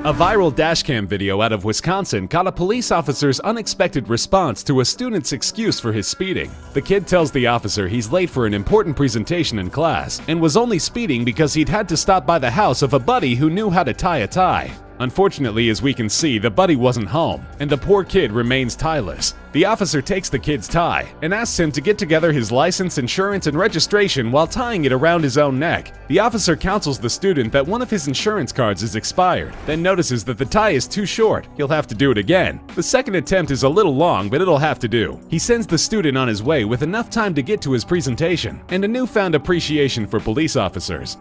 A viral dashcam video out of Wisconsin caught a police officer's unexpected response to a student's excuse for his speeding. The kid tells the officer he's late for an important presentation in class and was only speeding because he'd had to stop by the house of a buddy who knew how to tie a tie. Unfortunately, as we can see, the buddy wasn't home, and the poor kid remains tieless. The officer takes the kid's tie and asks him to get together his license, insurance, and registration while tying it around his own neck. The officer counsels the student that one of his insurance cards is expired, then notices that the tie is too short. He'll have to do it again. The second attempt is a little long, but it'll have to do. He sends the student on his way with enough time to get to his presentation and a newfound appreciation for police officers.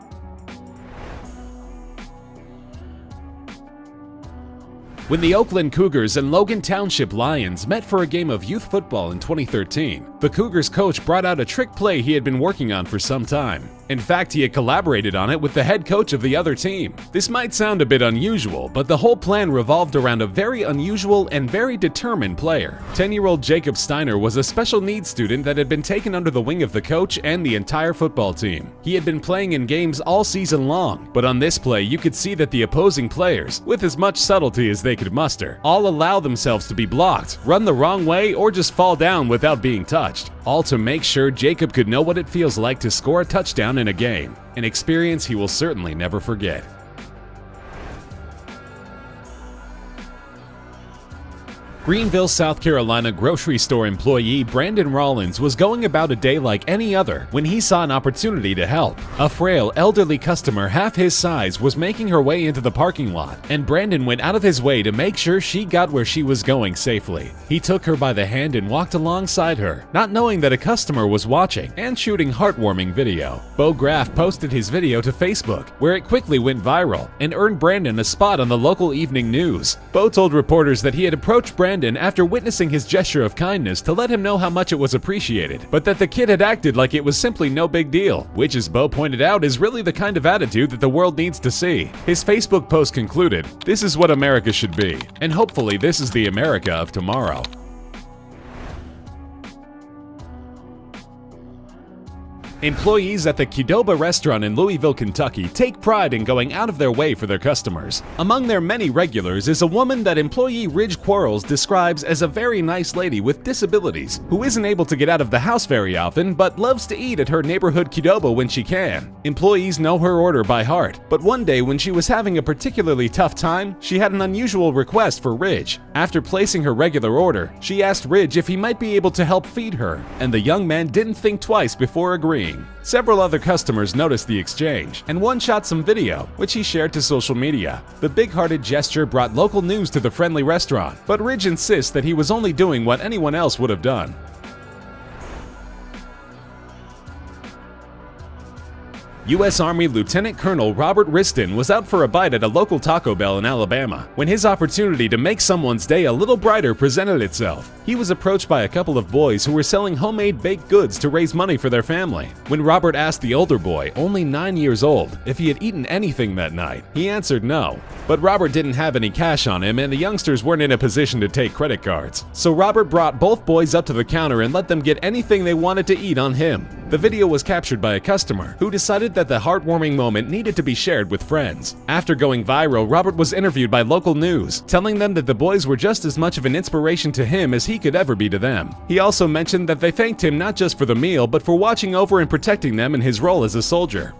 When the Oakland Cougars and Logan Township Lions met for a game of youth football in 2013, the Cougars coach brought out a trick play he had been working on for some time. In fact, he had collaborated on it with the head coach of the other team. This might sound a bit unusual, but the whole plan revolved around a very unusual and very determined player. 10-year-old Jacob Steiner was a special needs student that had been taken under the wing of the coach and the entire football team. He had been playing in games all season long, but on this play you could see that the opposing players, with as much subtlety as they could muster, all allow themselves to be blocked, run the wrong way, or just fall down without being touched, all to make sure Jacob could know what it feels like to score a touchdown in a game, an experience he will certainly never forget. Greenville, South Carolina grocery store employee Brandon Rollins was going about a day like any other when he saw an opportunity to help. A frail, elderly customer half his size was making her way into the parking lot, and Brandon went out of his way to make sure she got where she was going safely. He took her by the hand and walked alongside her, not knowing that a customer was watching and shooting heartwarming video. Bo Graff posted his video to Facebook, where it quickly went viral and earned Brandon a spot on the local evening news. Bo told reporters that he had approached Brandon after witnessing his gesture of kindness to let him know how much it was appreciated, but that the kid had acted like it was simply no big deal, which, as Bo pointed out, is really the kind of attitude that the world needs to see. His Facebook post concluded, "This is what America should be, and hopefully this is the America of tomorrow." Employees at the Qdoba restaurant in Louisville, Kentucky take pride in going out of their way for their customers. Among their many regulars is a woman that employee Ridge Quarles describes as a very nice lady with disabilities who isn't able to get out of the house very often but loves to eat at her neighborhood Qdoba when she can. Employees know her order by heart, but one day when she was having a particularly tough time, she had an unusual request for Ridge. After placing her regular order, she asked Ridge if he might be able to help feed her, and the young man didn't think twice before agreeing. Several other customers noticed the exchange, and one shot some video, which he shared to social media. The big-hearted gesture brought local news to the friendly restaurant, but Ridge insists that he was only doing what anyone else would have done. U.S. Army Lieutenant Colonel Robert Riston was out for a bite at a local Taco Bell in Alabama when his opportunity to make someone's day a little brighter presented itself. He was approached by a couple of boys who were selling homemade baked goods to raise money for their family. When Robert asked the older boy, only 9 years old, if he had eaten anything that night, he answered no. But Robert didn't have any cash on him, and the youngsters weren't in a position to take credit cards. So Robert brought both boys up to the counter and let them get anything they wanted to eat on him. The video was captured by a customer who decided that the heartwarming moment needed to be shared with friends. After going viral, Robert was interviewed by local news, telling them that the boys were just as much of an inspiration to him as he could ever be to them. He also mentioned that they thanked him not just for the meal, but for watching over and protecting them in his role as a soldier.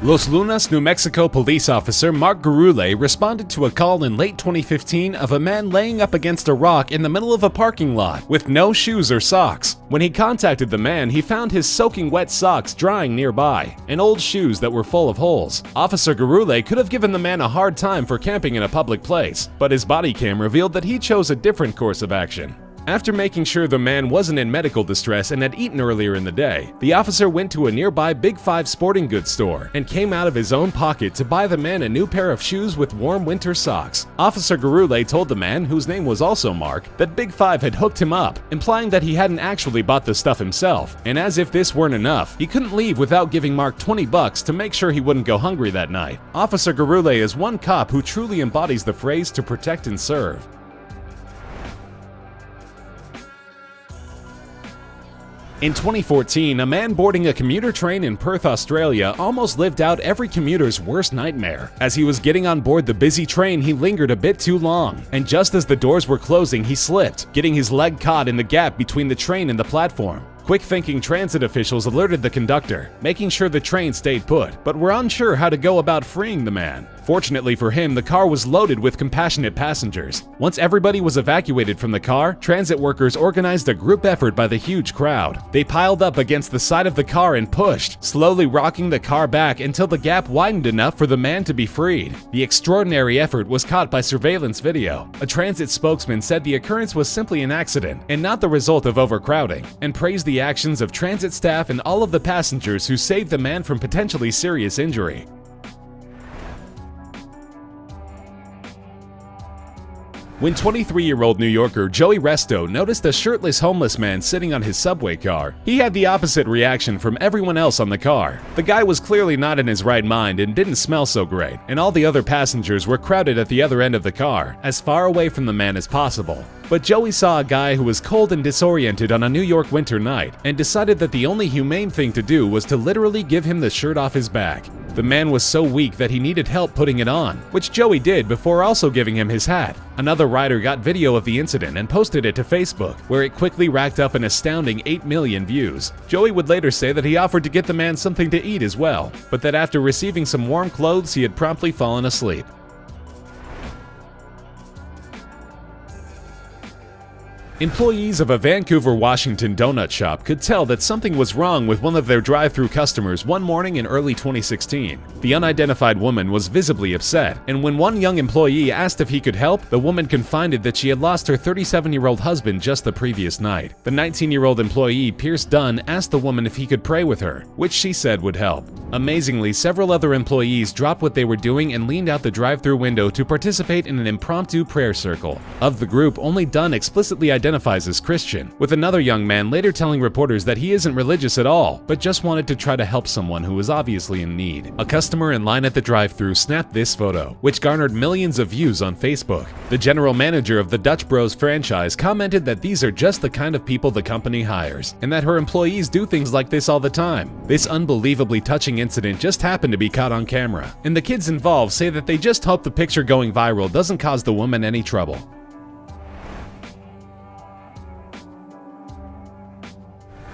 Los Lunas, New Mexico police officer Mark Gurule responded to a call in late 2015 of a man laying up against a rock in the middle of a parking lot with no shoes or socks. When he contacted the man, he found his soaking wet socks drying nearby and old shoes that were full of holes. Officer Gurule could have given the man a hard time for camping in a public place, but his body cam revealed that he chose a different course of action. After making sure the man wasn't in medical distress and had eaten earlier in the day, the officer went to a nearby Big 5 sporting goods store and came out of his own pocket to buy the man a new pair of shoes with warm winter socks. Officer Gurule told the man, whose name was also Mark, that Big 5 had hooked him up, implying that he hadn't actually bought the stuff himself, and as if this weren't enough, he couldn't leave without giving Mark $20 to make sure he wouldn't go hungry that night. Officer Gurule is one cop who truly embodies the phrase "to protect and serve." In 2014, a man boarding a commuter train in Perth, Australia almost lived out every commuter's worst nightmare. As he was getting on board the busy train, he lingered a bit too long, and just as the doors were closing, he slipped, getting his leg caught in the gap between the train and the platform. Quick-thinking transit officials alerted the conductor, making sure the train stayed put, but were unsure how to go about freeing the man. Fortunately for him, the car was loaded with compassionate passengers. Once everybody was evacuated from the car, transit workers organized a group effort by the huge crowd. They piled up against the side of the car and pushed, slowly rocking the car back until the gap widened enough for the man to be freed. The extraordinary effort was caught by surveillance video. A transit spokesman said the occurrence was simply an accident and not the result of overcrowding, and praised the actions of transit staff and all of the passengers who saved the man from potentially serious injury. When 23-year-old New Yorker Joey Resto noticed a shirtless homeless man sitting on his subway car, he had the opposite reaction from everyone else on the car. The guy was clearly not in his right mind and didn't smell so great, and all the other passengers were crowded at the other end of the car, as far away from the man as possible. But Joey saw a guy who was cold and disoriented on a New York winter night and decided that the only humane thing to do was to literally give him the shirt off his back. The man was so weak that he needed help putting it on, which Joey did before also giving him his hat. Another rider got video of the incident and posted it to Facebook, where it quickly racked up an astounding 8 million views. Joey would later say that he offered to get the man something to eat as well, but that after receiving some warm clothes, he had promptly fallen asleep. Employees of a Vancouver, Washington donut shop could tell that something was wrong with one of their drive-thru customers one morning in early 2016. The unidentified woman was visibly upset, and when one young employee asked if he could help, the woman confided that she had lost her 37-year-old husband just the previous night. The 19-year-old employee, Pierce Dunn, asked the woman if he could pray with her, which she said would help. Amazingly, several other employees dropped what they were doing and leaned out the drive-thru window to participate in an impromptu prayer circle. Of the group, only Dunn explicitly identifies as Christian, with another young man later telling reporters that he isn't religious at all, but just wanted to try to help someone who was obviously in need. A customer in line at the drive-thru snapped this photo, which garnered millions of views on Facebook. The general manager of the Dutch Bros franchise commented that these are just the kind of people the company hires, and that her employees do things like this all the time. This unbelievably touching incident just happened to be caught on camera, and the kids involved say that they just hope the picture going viral doesn't cause the woman any trouble.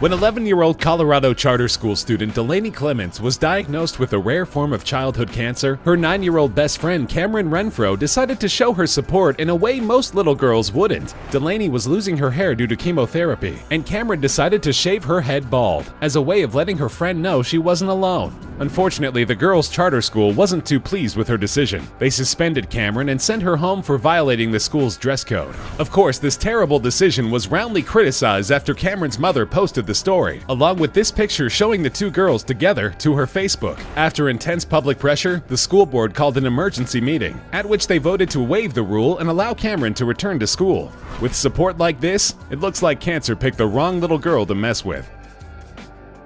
When 11-year-old Colorado charter school student Delaney Clements was diagnosed with a rare form of childhood cancer, her 9-year-old best friend Cameron Renfro decided to show her support in a way most little girls wouldn't. Delaney was losing her hair due to chemotherapy, and Cameron decided to shave her head bald, as a way of letting her friend know she wasn't alone. Unfortunately, the girls' charter school wasn't too pleased with her decision. They suspended Cameron and sent her home for violating the school's dress code. Of course, this terrible decision was roundly criticized after Cameron's mother posted the story, along with this picture showing the two girls together, to her Facebook. After intense public pressure, the school board called an emergency meeting, at which they voted to waive the rule and allow Cameron to return to school. With support like this, it looks like cancer picked the wrong little girl to mess with.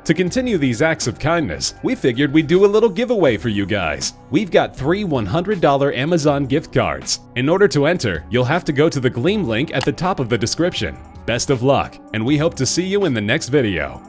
To continue these acts of kindness, we figured we'd do a little giveaway for you guys. We've got 3 $100 Amazon gift cards. In order to enter, you'll have to go to the Gleam link at the top of the description. Best of luck, and we hope to see you in the next video.